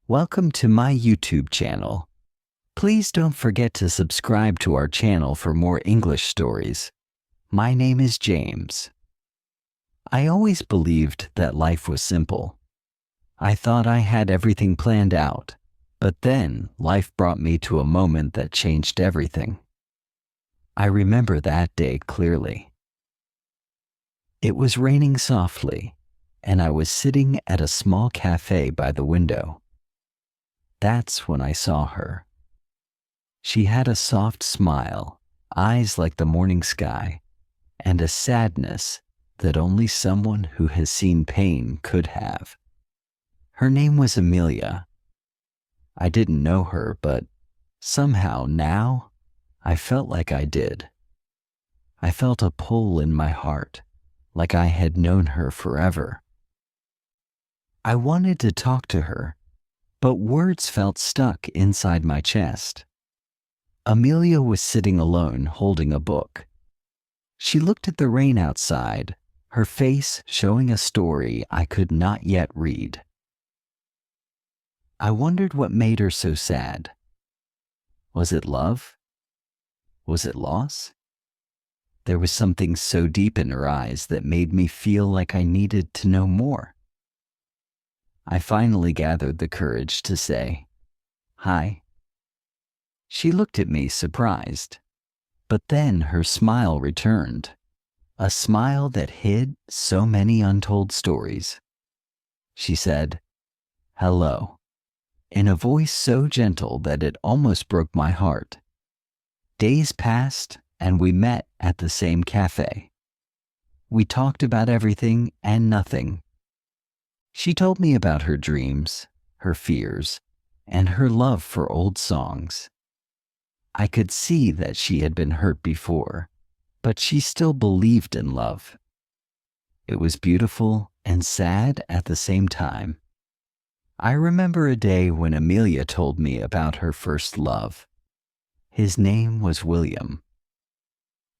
Welcome to my YouTube channel. Please don't forget to subscribe to our channel for more English stories. My name is James. I always believed that life was simple. I thought I had everything planned out, but then life brought me to a moment that changed everything. I remember that day clearly. It was raining softly, and I was sitting at a small cafe by the window. That's when I saw her. She had a soft smile, eyes like the morning sky, and a sadness that only someone who has seen pain could have. Her name was Amelia. I didn't know her, but somehow now I felt like I did. I felt a pull in my heart, like I had known her forever. I wanted to talk to her, but words felt stuck inside my chest. Amelia was sitting alone holding a book. She looked at the rain outside, her face showing a story I could not yet read. I wondered what made her so sad. Was it love? Was it loss? There was something so deep in her eyes that made me feel like I needed to know more. I finally gathered the courage to say, "Hi." She looked at me surprised, but then her smile returned, a smile that hid so many untold stories. She said, "Hello," in a voice so gentle that it almost broke my heart. Days passed and we met at the same cafe. We talked about everything and nothing. She told me about her dreams, her fears, and her love for old songs. I could see that she had been hurt before, but she still believed in love. It was beautiful and sad at the same time. I remember a day when Amelia told me about her first love. His name was William.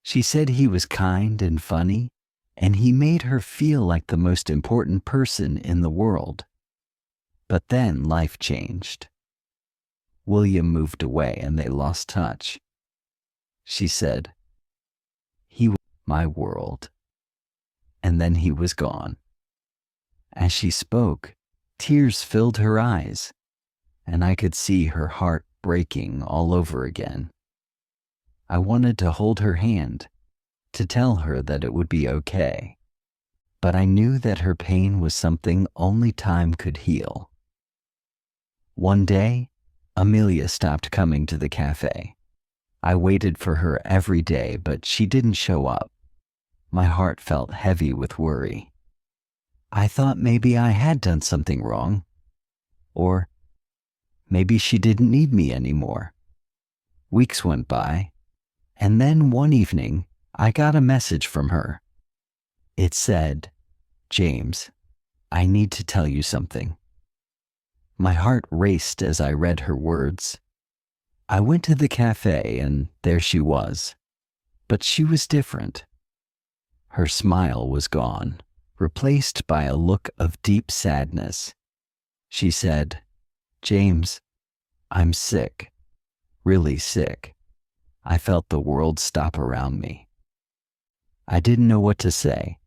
She said he was kind and funny, and he made her feel like the most important person in the world. But then life changed. William moved away and they lost touch. She said, "He was my world." And then he was gone. As she spoke, tears filled her eyes, and I could see her heart breaking all over again. I wanted to hold her hand, to tell her that it would be okay, but I knew that her pain was something only time could heal. One day, Amelia stopped coming to the cafe. I waited for her every day, but she didn't show up. My heart felt heavy with worry. I thought maybe I had done something wrong, or maybe she didn't need me anymore. Weeks went by, and then one evening, I got a message from her. It said, "James, I need to tell you something." My heart raced as I read her words. I went to the cafe and there she was, but she was different. Her smile was gone, replaced by a look of deep sadness. She said, "James, I'm sick, really sick." I felt the world stop around me. I didn't know what to say.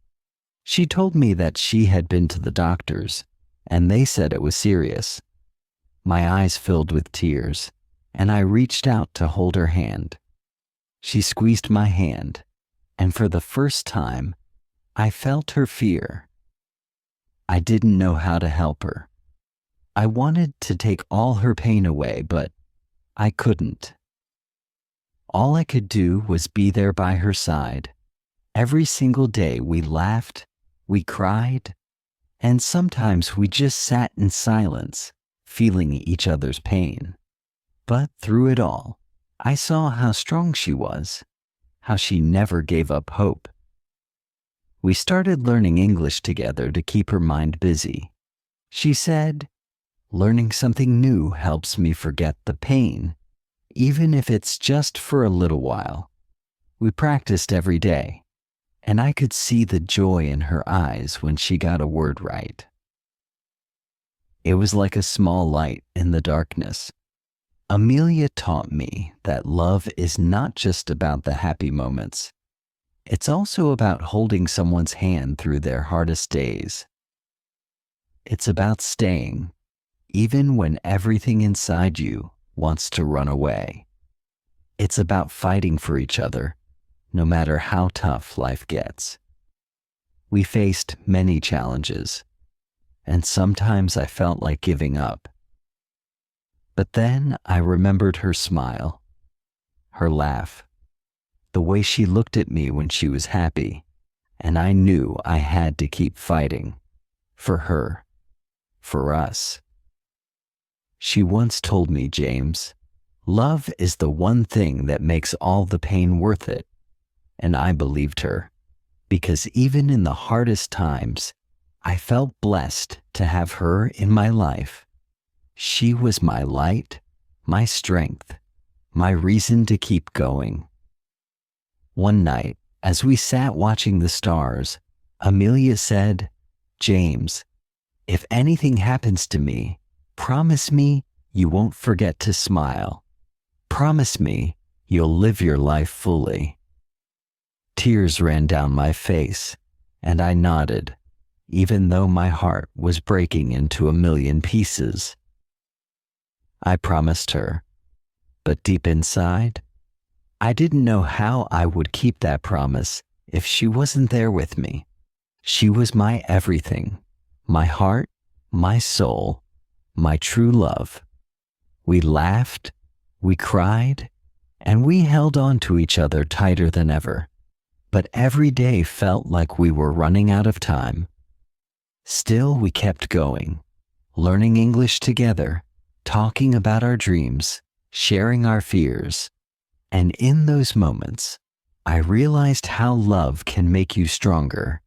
She told me that she had been to the doctors, and they said it was serious. My eyes filled with tears, and I reached out to hold her hand. She squeezed my hand, and for the first time, I felt her fear. I didn't know how to help her. I wanted to take all her pain away, but I couldn't. All I could do was be there by her side. Every single day we laughed, we cried, and sometimes we just sat in silence, feeling each other's pain. But through it all, I saw how strong she was, how she never gave up hope. We started learning English together to keep her mind busy. She said, "Learning something new helps me forget the pain, even if it's just for a little while." We practiced every day, and I could see the joy in her eyes when she got a word right. It was like a small light in the darkness. Amelia taught me that love is not just about the happy moments. It's also about holding someone's hand through their hardest days. It's about staying, even when everything inside you wants to run away. It's about fighting for each other, no matter how tough life gets. We faced many challenges, and sometimes I felt like giving up. But then I remembered her smile, her laugh, the way she looked at me when she was happy, and I knew I had to keep fighting. For her, for us. She once told me, James, love is the one thing that makes all the pain worth it. And I believed her, because even in the hardest times, I felt blessed to have her in my life. She was my light, my strength, my reason to keep going. One night, as we sat watching the stars, Amelia said, James, if anything happens to me, promise me you won't forget to smile. Promise me you'll live your life fully. Tears ran down my face, and I nodded, even though my heart was breaking into a million pieces. I promised her, but deep inside, I didn't know how I would keep that promise if she wasn't there with me. She was my everything, my heart, my soul, my true love. We laughed, we cried, and we held on to each other tighter than ever. But every day felt like we were running out of time. Still, we kept going, learning English together, talking about our dreams, sharing our fears. And in those moments, I realized how love can make you stronger,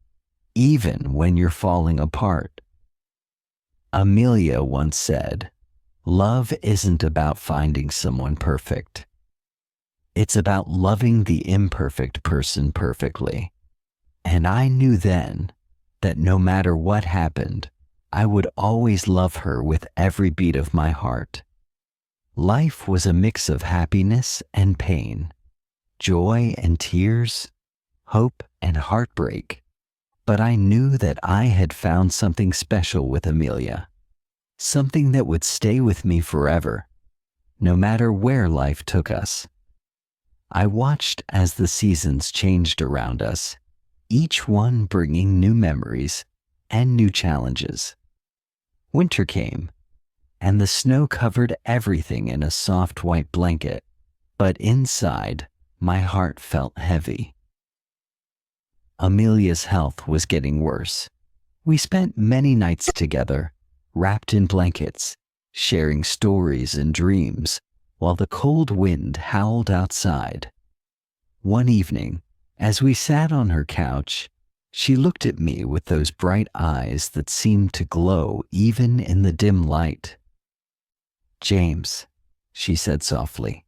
even when you're falling apart. Amelia once said, love isn't about finding someone perfect. It's about loving the imperfect person perfectly. And I knew then that no matter what happened, I would always love her with every beat of my heart. Life was a mix of happiness and pain, joy and tears, hope and heartbreak. But I knew that I had found something special with Amelia, something that would stay with me forever, no matter where life took us. I watched as the seasons changed around us, each one bringing new memories and new challenges. Winter came, and the snow covered everything in a soft white blanket, but inside, my heart felt heavy. Amelia's health was getting worse. We spent many nights together, wrapped in blankets, sharing stories and dreams, while the cold wind howled outside. One evening, as we sat on her couch, she looked at me with those bright eyes that seemed to glow even in the dim light. James, she said softly,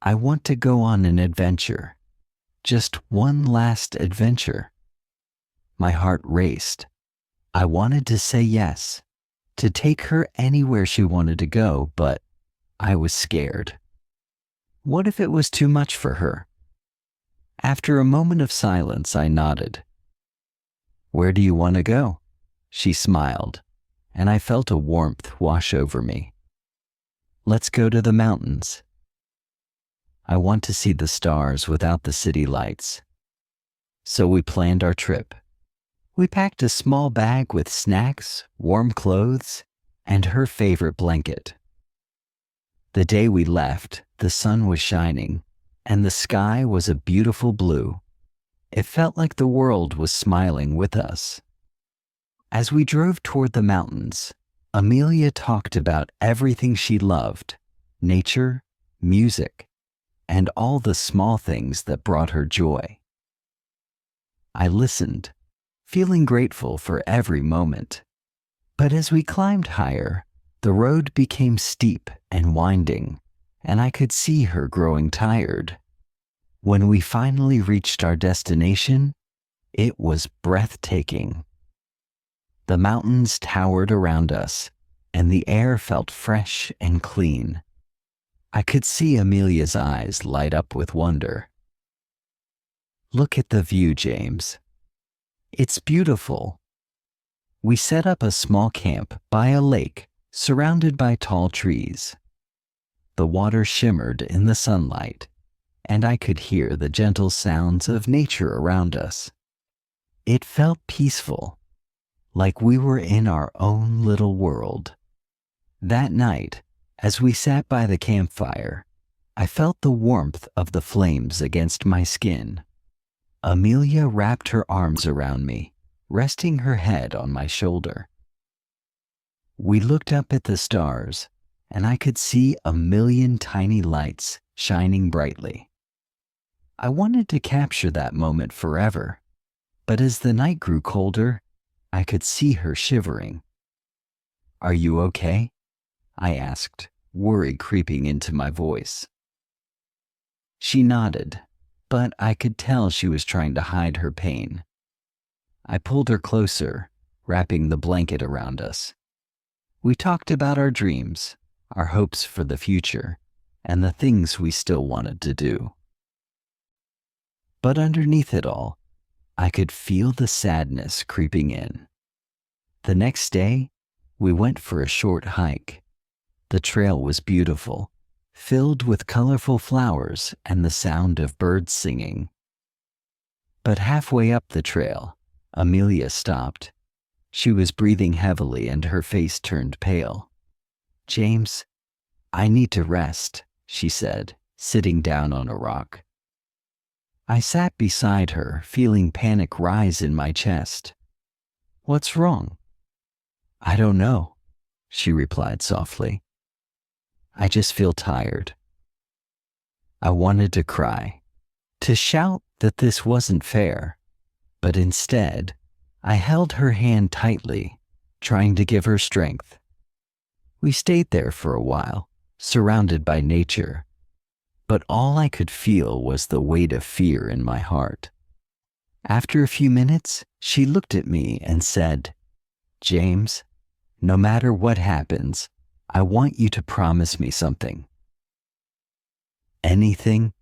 I want to go on an adventure. Just one last adventure. My heart raced. I wanted to say yes, to take her anywhere she wanted to go, but I was scared. What if it was too much for her? After a moment of silence, I nodded. Where do you want to go? She smiled, and I felt a warmth wash over me. Let's go to the mountains. I want to see the stars without the city lights. So we planned our trip. We packed a small bag with snacks, warm clothes, and her favorite blanket. The day we left, the sun was shining, and the sky was a beautiful blue. It felt like the world was smiling with us. As we drove toward the mountains, Amelia talked about everything she loved, nature, music, and all the small things that brought her joy. I listened, feeling grateful for every moment. But as we climbed higher, the road became steep and winding, and I could see her growing tired. When we finally reached our destination, it was breathtaking. The mountains towered around us, and the air felt fresh and clean. I could see Amelia's eyes light up with wonder. "Look at the view, James. It's beautiful." We set up a small camp by a lake surrounded by tall trees. The water shimmered in the sunlight, and I could hear the gentle sounds of nature around us. It felt peaceful, like we were in our own little world. That night, as we sat by the campfire, I felt the warmth of the flames against my skin. Amelia wrapped her arms around me, resting her head on my shoulder. We looked up at the stars, and I could see a million tiny lights shining brightly. I wanted to capture that moment forever, but as the night grew colder, I could see her shivering. "Are you okay?" I asked, worry creeping into my voice. She nodded, but I could tell she was trying to hide her pain. I pulled her closer, wrapping the blanket around us. We talked about our dreams, our hopes for the future, and the things we still wanted to do. But underneath it all, I could feel the sadness creeping in. The next day, we went for a short hike. The trail was beautiful, filled with colorful flowers and the sound of birds singing. But halfway up the trail, Amelia stopped. She was breathing heavily and her face turned pale. "James, I need to rest," she said, sitting down on a rock. I sat beside her, feeling panic rise in my chest. "What's wrong?" "I don't know," she replied softly. "I just feel tired." I wanted to cry, to shout that this wasn't fair, but instead, I held her hand tightly, trying to give her strength. We stayed there for a while, surrounded by nature, but all I could feel was the weight of fear in my heart. After a few minutes, she looked at me and said, "James, no matter what happens, I want you to promise me something." "Anything?"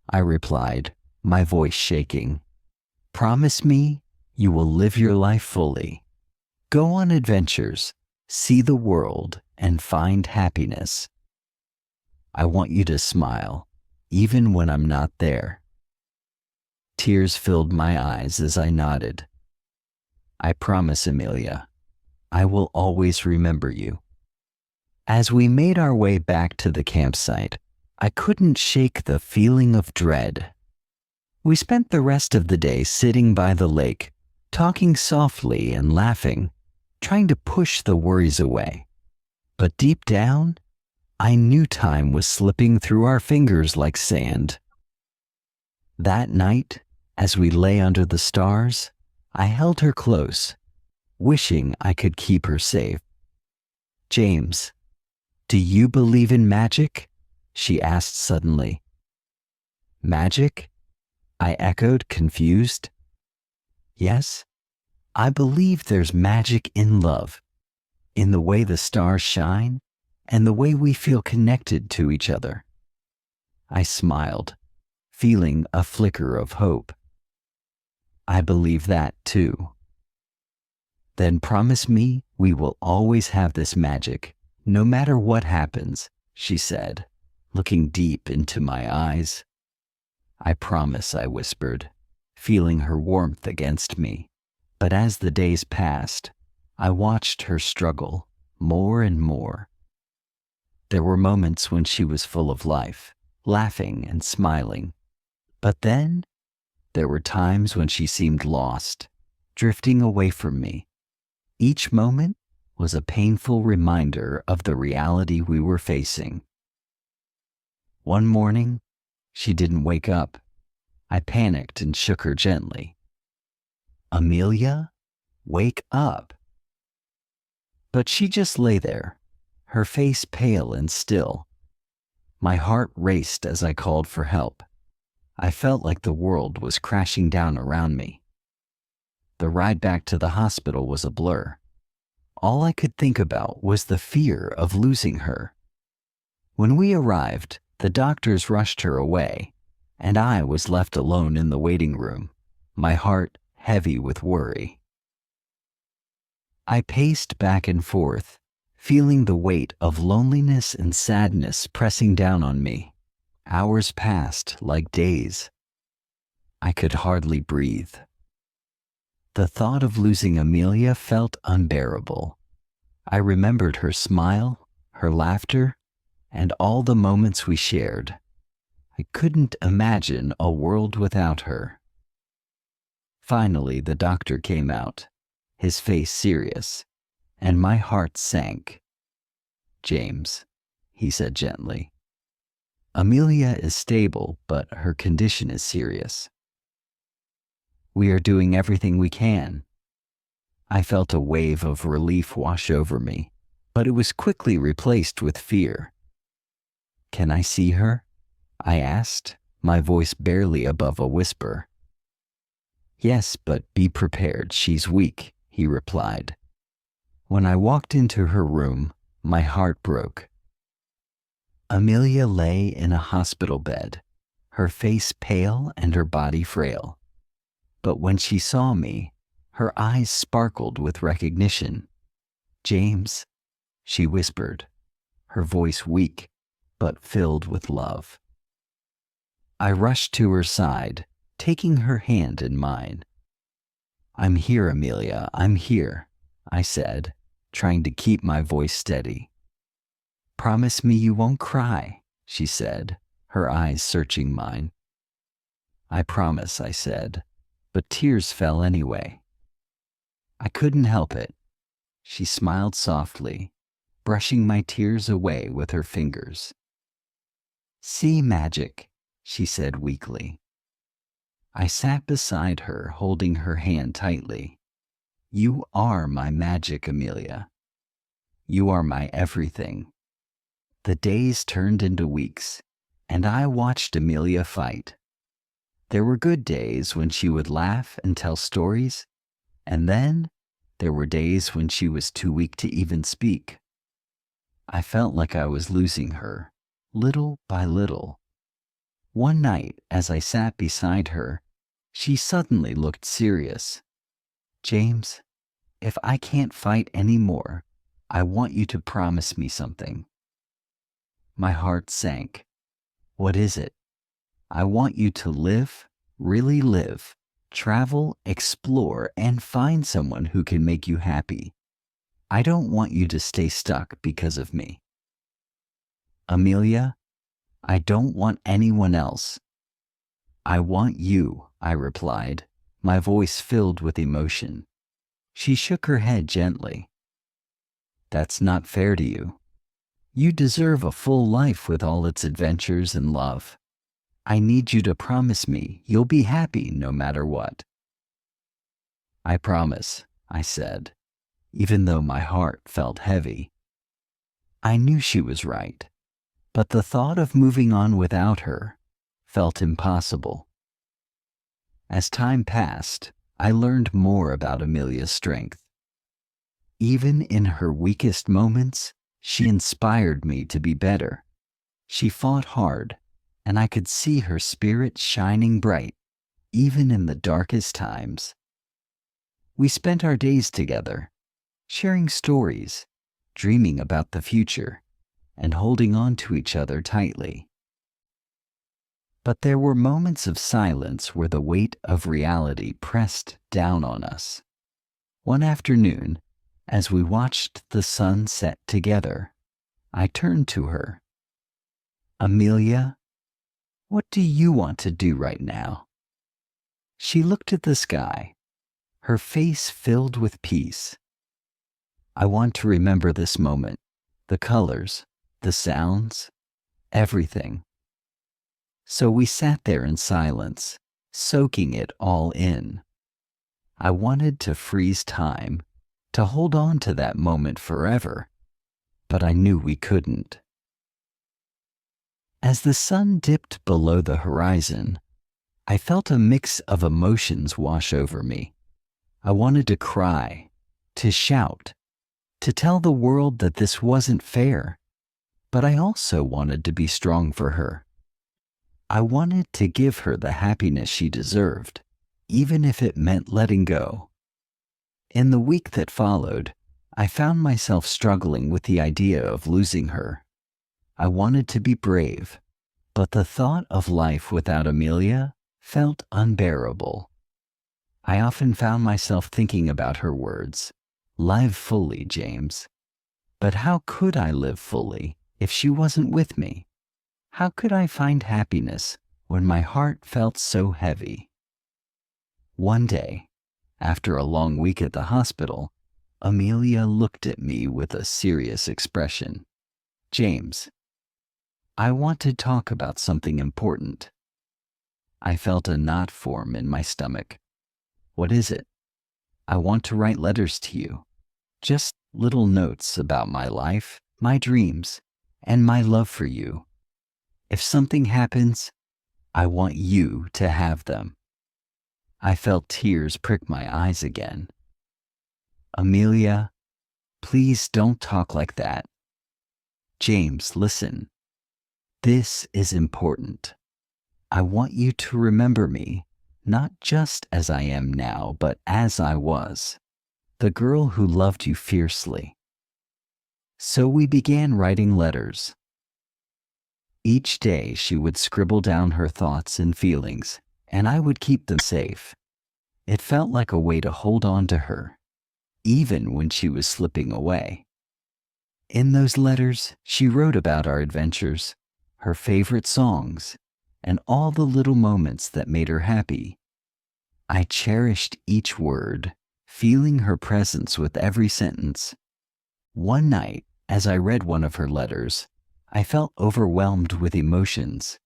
I replied, my voice shaking. "Promise me you will live your life fully. Go on adventures, see the world, and find happiness. I want you to smile, even when I'm not there." Tears filled my eyes as I nodded. "I promise, Amelia. I will always remember you." As we made our way back to the campsite, I couldn't shake the feeling of dread. We spent the rest of the day sitting by the lake, talking softly and laughing, trying to push the worries away. But deep down, I knew time was slipping through our fingers like sand. That night, as we lay under the stars, I held her close, wishing I could keep her safe. "James, do you believe in magic?" she asked suddenly. "Magic?" I echoed, confused. "Yes, I believe there's magic in love, in the way the stars shine, and the way we feel connected to each other." I smiled, feeling a flicker of hope. "I believe that too." "Then promise me we will always have this magic, no matter what happens," she said, looking deep into my eyes. "I promise," I whispered, feeling her warmth against me. But as the days passed, I watched her struggle more and more. There were moments when she was full of life, laughing and smiling. But then, there were times when she seemed lost, drifting away from me. Each moment was a painful reminder of the reality we were facing. One morning, she didn't wake up. I panicked and shook her gently. "Amelia, wake up." But she just lay there, her face pale and still. My heart raced as I called for help. I felt like the world was crashing down around me. The ride back to the hospital was a blur. All I could think about was the fear of losing her. When we arrived, the doctors rushed her away, and I was left alone in the waiting room, my heart heavy with worry. I paced back and forth, feeling the weight of loneliness and sadness pressing down on me. Hours passed like days. I could hardly breathe. The thought of losing Amelia felt unbearable. I remembered her smile, her laughter, and all the moments we shared. I couldn't imagine a world without her. Finally, the doctor came out, his face serious, and my heart sank. "James," he said gently, "Amelia is stable, but her condition is serious. We are doing everything we can." I felt a wave of relief wash over me, but it was quickly replaced with fear. "Can I see her?" I asked, my voice barely above a whisper. "Yes, but be prepared, she's weak," he replied. When I walked into her room, my heart broke. Amelia lay in a hospital bed, her face pale and her body frail. But when she saw me, her eyes sparkled with recognition. "James," she whispered, her voice weak but filled with love. I rushed to her side, taking her hand in mine. "I'm here, Amelia, I'm here," I said, trying to keep my voice steady. "Promise me you won't cry," she said, her eyes searching mine. "I promise," I said, but tears fell anyway. I couldn't help it. She smiled softly, brushing my tears away with her fingers. "See magic," she said weakly. I sat beside her, holding her hand tightly. "You are my magic, Amelia. You are my everything." The days turned into weeks, and I watched Amelia fight. There were good days when she would laugh and tell stories, and then there were days when she was too weak to even speak. I felt like I was losing her, little by little. One night, as I sat beside her, she suddenly looked serious. "James, if I can't fight anymore, I want you to promise me something." My heart sank. "What is it?" "I want you to live, really live, travel, explore, and find someone who can make you happy. I don't want you to stay stuck because of me." "Amelia, I don't want anyone else. I want you," I replied, my voice filled with emotion. She shook her head gently. "That's not fair to you. You deserve a full life with all its adventures and love. I need you to promise me you'll be happy no matter what." "I promise," I said, even though my heart felt heavy. I knew she was right, but the thought of moving on without her felt impossible. As time passed, I learned more about Amelia's strength. Even in her weakest moments, she inspired me to be better. She fought hard, and I could see her spirit shining bright, even in the darkest times. We spent our days together, sharing stories, dreaming about the future, and holding on to each other tightly. But there were moments of silence where the weight of reality pressed down on us. One afternoon, as we watched the sun set together, I turned to her. "Amelia, what do you want to do right now?" She looked at the sky, her face filled with peace. "I want to remember this moment, the colors, the sounds, everything." So we sat there in silence, soaking it all in. I wanted to freeze time, to hold on to that moment forever, but I knew we couldn't. As the sun dipped below the horizon, I felt a mix of emotions wash over me. I wanted to cry, to shout, to tell the world that this wasn't fair, but I also wanted to be strong for her. I wanted to give her the happiness she deserved, even if it meant letting go. In the week that followed, I found myself struggling with the idea of losing her. I wanted to be brave, but the thought of life without Amelia felt unbearable. I often found myself thinking about her words, "Live fully, James." But how could I live fully if she wasn't with me? How could I find happiness when my heart felt so heavy? One day, after a long week at the hospital, Amelia looked at me with a serious expression. "James, I want to talk about something important." I felt a knot form in my stomach. "What is it?" "I want to write letters to you. Just little notes about my life, my dreams, and my love for you. If something happens, I want you to have them." I felt tears prick my eyes again. "Amelia, please don't talk like that." "James, listen. This is important. I want you to remember me, not just as I am now, but as I was, the girl who loved you fiercely." So we began writing letters. Each day she would scribble down her thoughts and feelings, and I would keep them safe. It felt like a way to hold on to her, even when she was slipping away. In those letters, she wrote about our adventures, her favorite songs, and all the little moments that made her happy. I cherished each word, feeling her presence with every sentence. One night, as I read one of her letters, I felt overwhelmed with emotions.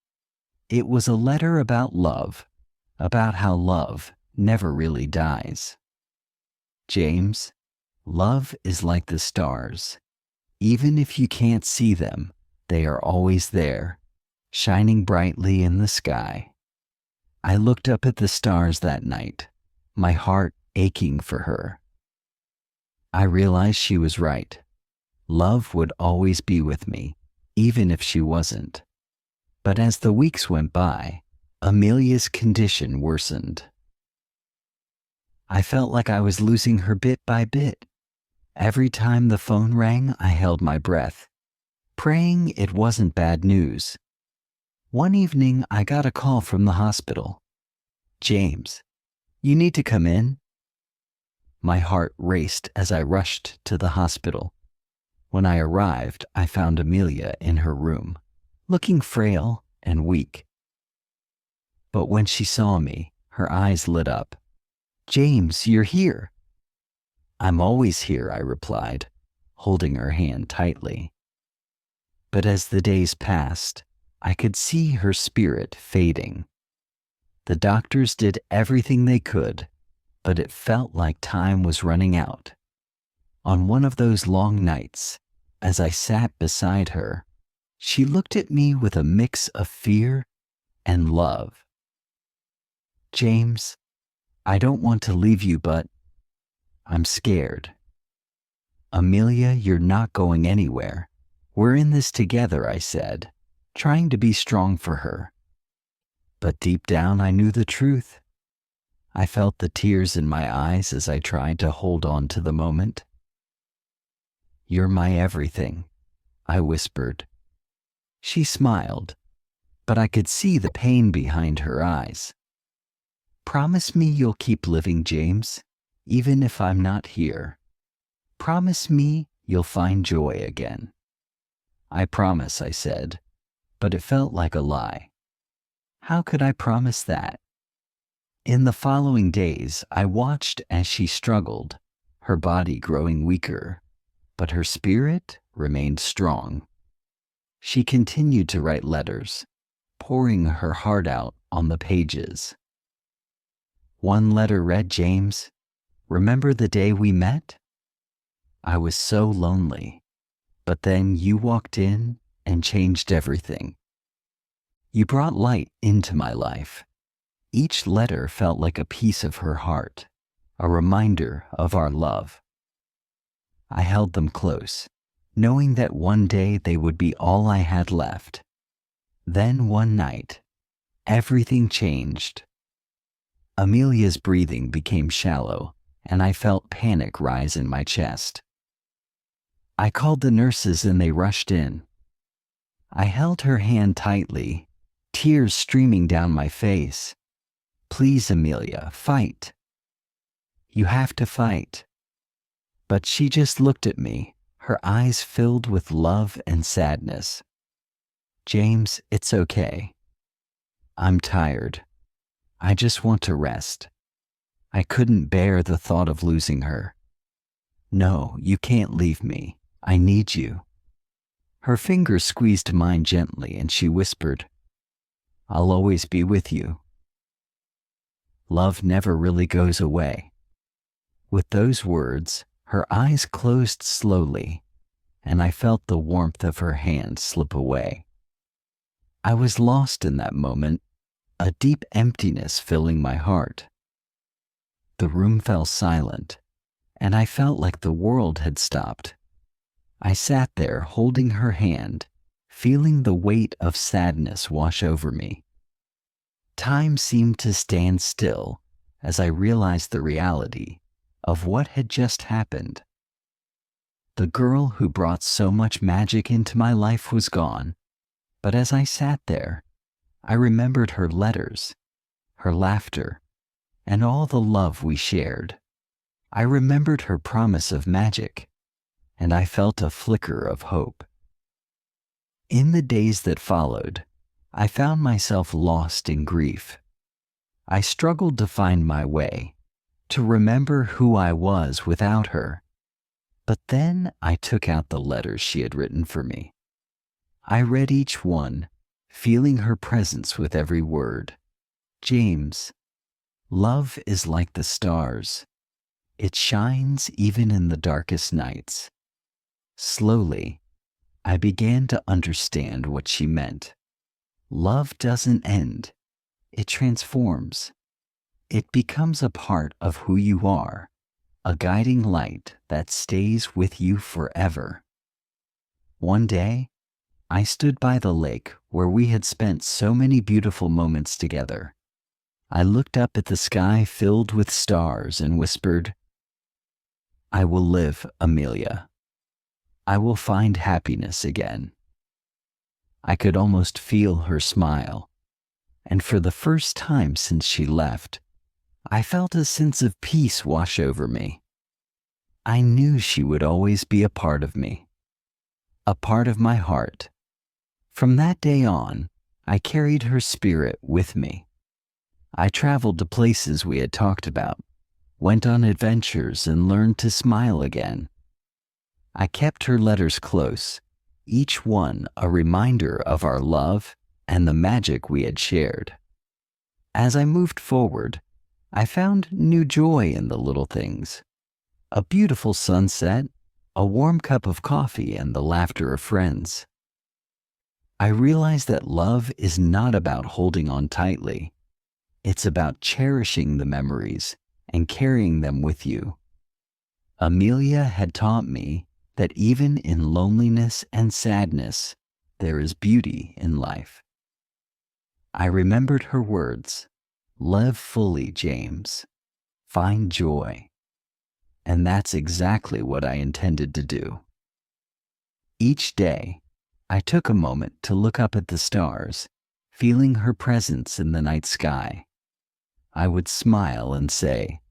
It was a letter about love, about how love never really dies. "James, love is like the stars. Even if you can't see them, they are always there, shining brightly in the sky." I looked up at the stars that night, my heart aching for her. I realized she was right. Love would always be with me, even if she wasn't. But as the weeks went by, Amelia's condition worsened. I felt like I was losing her bit by bit. Every time the phone rang, I held my breath, praying it wasn't bad news. One evening, I got a call from the hospital. "James, you need to come in." My heart raced as I rushed to the hospital. When I arrived, I found Amelia in her room, looking frail and weak. But when she saw me, her eyes lit up. "James, you're here." "I'm always here," I replied, holding her hand tightly. But as the days passed, I could see her spirit fading. The doctors did everything they could, but it felt like time was running out. On one of those long nights, as I sat beside her, she looked at me with a mix of fear and love. "James, I don't want to leave you, but I'm scared." "Amelia, you're not going anywhere. We're in this together," I said, trying to be strong for her. But deep down, I knew the truth. I felt the tears in my eyes as I tried to hold on to the moment. "You're my everything," I whispered. She smiled, but I could see the pain behind her eyes. "Promise me you'll keep living, James, even if I'm not here. Promise me you'll find joy again." "I promise," I said, but it felt like a lie. How could I promise that? In the following days, I watched as she struggled, her body growing weaker, but her spirit remained strong. She continued to write letters, pouring her heart out on the pages. One letter read, "James, remember the day we met? I was so lonely, but then you walked in and changed everything. You brought light into my life." Each letter felt like a piece of her heart, a reminder of our love. I held them close, knowing that one day they would be all I had left. Then one night, everything changed. Amelia's breathing became shallow, and I felt panic rise in my chest. I called the nurses and they rushed in. I held her hand tightly, tears streaming down my face. "Please, Amelia, fight. You have to fight." But she just looked at me, her eyes filled with love and sadness. "James, it's okay. I'm tired. I just want to rest." I couldn't bear the thought of losing her. "No, you can't leave me. I need you." Her fingers squeezed mine gently and she whispered, "I'll always be with you." Love never really goes away. With those words, her eyes closed slowly, and I felt the warmth of her hand slip away. I was lost in that moment, a deep emptiness filling my heart. The room fell silent, and I felt like the world had stopped. I sat there holding her hand, feeling the weight of sadness wash over me. Time seemed to stand still as I realized the reality of what had just happened. The girl who brought so much magic into my life was gone, but as I sat there, I remembered her letters, her laughter, and all the love we shared. I remembered her promise of magic, and I felt a flicker of hope. In the days that followed, I found myself lost in grief. I struggled to find my way, to remember who I was without her. But then I took out the letters she had written for me. I read each one, feeling her presence with every word. "James, love is like the stars. It shines even in the darkest nights." Slowly, I began to understand what she meant. Love doesn't end. It transforms. It becomes a part of who you are, a guiding light that stays with you forever. One day, I stood by the lake where we had spent so many beautiful moments together. I looked up at the sky filled with stars and whispered, "I will live, Amelia. I will find happiness again." I could almost feel her smile, and for the first time since she left, I felt a sense of peace wash over me. I knew she would always be a part of me, a part of my heart. From that day on, I carried her spirit with me. I traveled to places we had talked about, went on adventures, and learned to smile again. I kept her letters close, each one a reminder of our love and the magic we had shared. As I moved forward, I found new joy in the little things. A beautiful sunset, a warm cup of coffee, and the laughter of friends. I realized that love is not about holding on tightly. It's about cherishing the memories and carrying them with you. Amelia had taught me that even in loneliness and sadness, there is beauty in life. I remembered her words, "Live fully, James. Find joy." And that's exactly what I intended to do. Each day, I took a moment to look up at the stars, feeling her presence in the night sky. I would smile and say,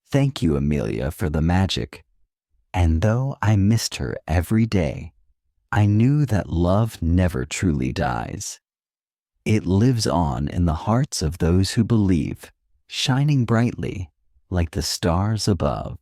"Thank you, Amelia, for the magic." And though I missed her every day, I knew that love never truly dies. It lives on in the hearts of those who believe, shining brightly like the stars above.